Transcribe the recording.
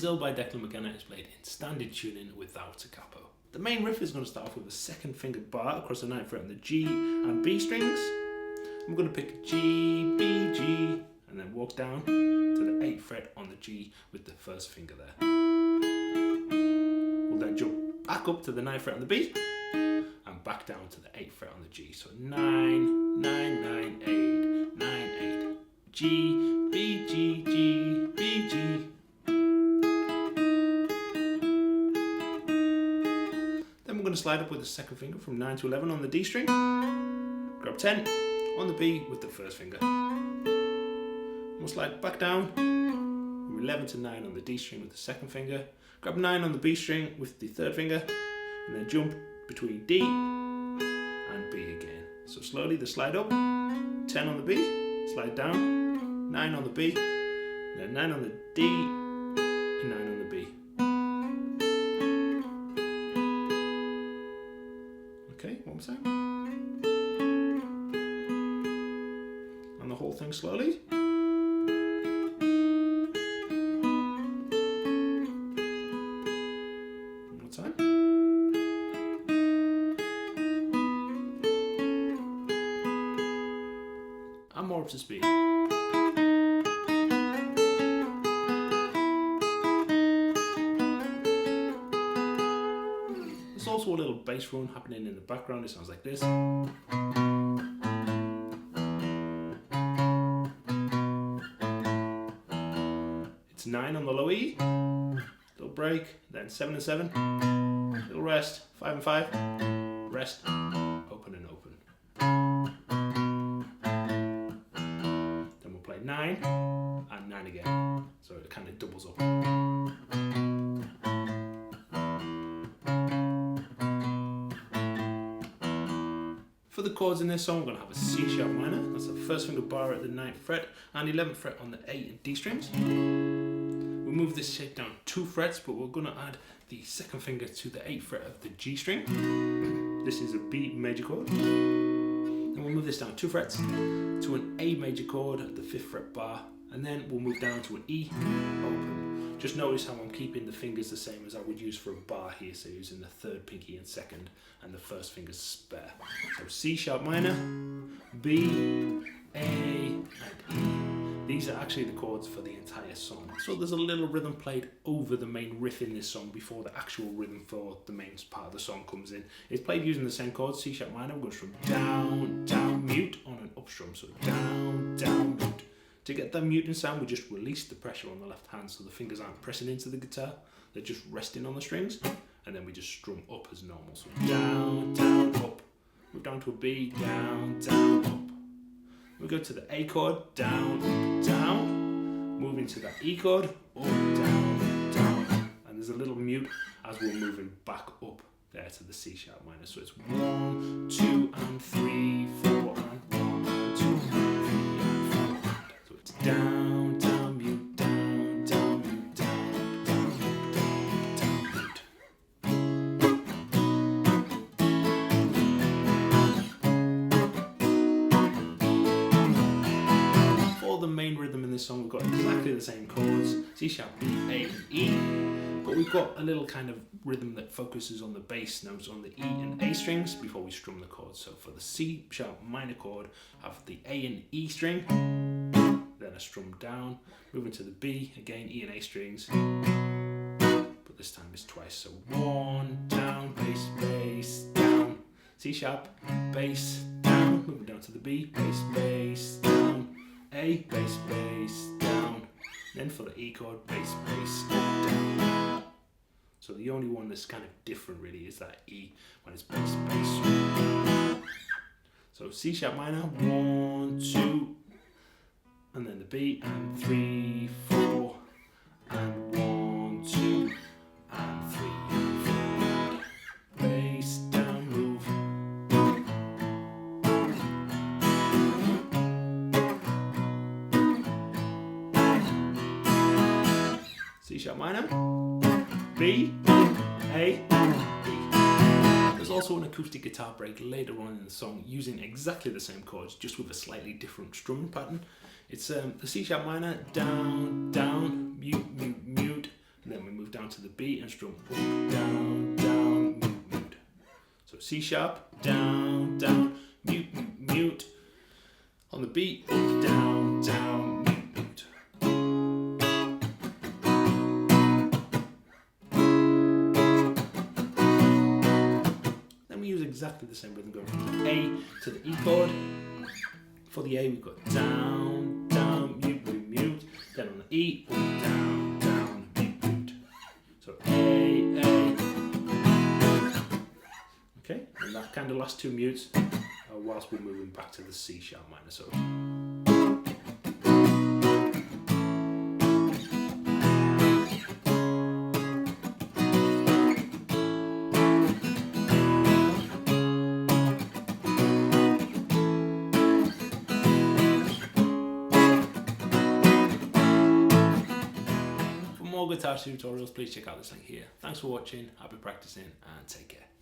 Brazil by Declan McKenna is played in standard tuning without a capo. The main riff is going to start off with a second finger bar across the 9th fret on the G and B strings. I'm going to pick G, B, G, and then walk down to the 8th fret on the G with the first finger there. We'll then jump back up to the 9th fret on the B and back down to the 8th fret on the G. So 9, 9, 9, 8, 9, 8, G, B, G, G, B, G. Then we're going to slide up with the second finger from 9 to 11 on the D string. Grab 10 on the B with the first finger. We'll slide back down from 11 to 9 on the D string with the second finger. Grab 9 on the B string with the third finger. And then jump between D and B again. So slowly the slide up, 10 on the B, slide down, 9 on the B, then 9 on the D, and 9 on the B. Okay, one more time. And the whole thing slowly. One more time. And more up to speed. There's also a little bass run happening in the background. It sounds like this. It's 9 on the low E, little break, then 7 and 7, little rest, 5 and 5, rest, open and open. Then we'll play 9 and 9 again, so it kind of doubles up. For the chords in this song, we're going to have a C sharp minor, that's the first finger bar at the 9th fret, and 11th fret on the A and D strings. We'll move this shape down 2 frets, but we're going to add the second finger to the 8th fret of the G string. This is a B major chord. And we'll move this down 2 frets to an A major chord at the 5th fret bar, and then we'll move down to an E open. Just notice how I'm keeping the fingers the same as I would use for a bar here, so using the 3rd pinky and 2nd, and the 1st finger's spare. So C sharp minor, B, A, and E. These are actually the chords for the entire song. So there's a little rhythm played over the main riff in this song before the actual rhythm for the main part of the song comes in. It's played using the same chords, C sharp minor, goes from down, down, mute on an up strum. So down, down, mute. To get that muting sound, we just release the pressure on the left hand so the fingers aren't pressing into the guitar. They're just resting on the strings. And then we just strum up as normal. So down, down, up. Move down to a B, down, down, up. We go to the A chord, down, up, down. Move into that E chord, up, down, down. And there's a little mute as we're moving back up there to the C sharp minor. So it's 1, 2, and 3, 4, and 1, 2, and 3, and 4. So it's down, down, mute, down, down, mute, down, down, mute, down, down, mute. For the main rhythm in this song, we've got exactly the same chords, C sharp, B, A, and E, but we've got a little kind of rhythm that focuses on the bass notes on the E and A strings before we strum the chords. So for the C sharp minor chord, have the A and E string, then a strum down, moving to the B, again E and A strings, but this time it's twice. So 1, down, bass, bass, down, C sharp, bass, down, moving down to the B, bass, bass, down, A, bass, bass, down, then for the E chord, bass, bass, down. So the only one that's kind of different really is that E when it's bass, bass. So C sharp minor, 1, 2, and then the B, and 3, 4, and 1, 2, and 3, 4. Bass, down, move. C sharp minor, B, A, B. There's also an acoustic guitar break later on in the song using exactly the same chords, just with a slightly different strumming pattern. It's the C sharp minor, down, down, mute, mute, mute, and then move down to the B and strum up, down, down, mute, mute. So C sharp, down, down, mute, mute, mute. On the B, up, down, down, mute, mute. Then we use exactly the same rhythm going from the A to the E chord. For the A, we've got down, down, mute, mute, mute. Then on the E, up, down, down, mute, mute. So A. Okay, and that kind of last two mutes whilst we're moving back to the C sharp minor. So. For more guitar tutorials, please check out this link here. Thanks for watching, happy practicing, and take care.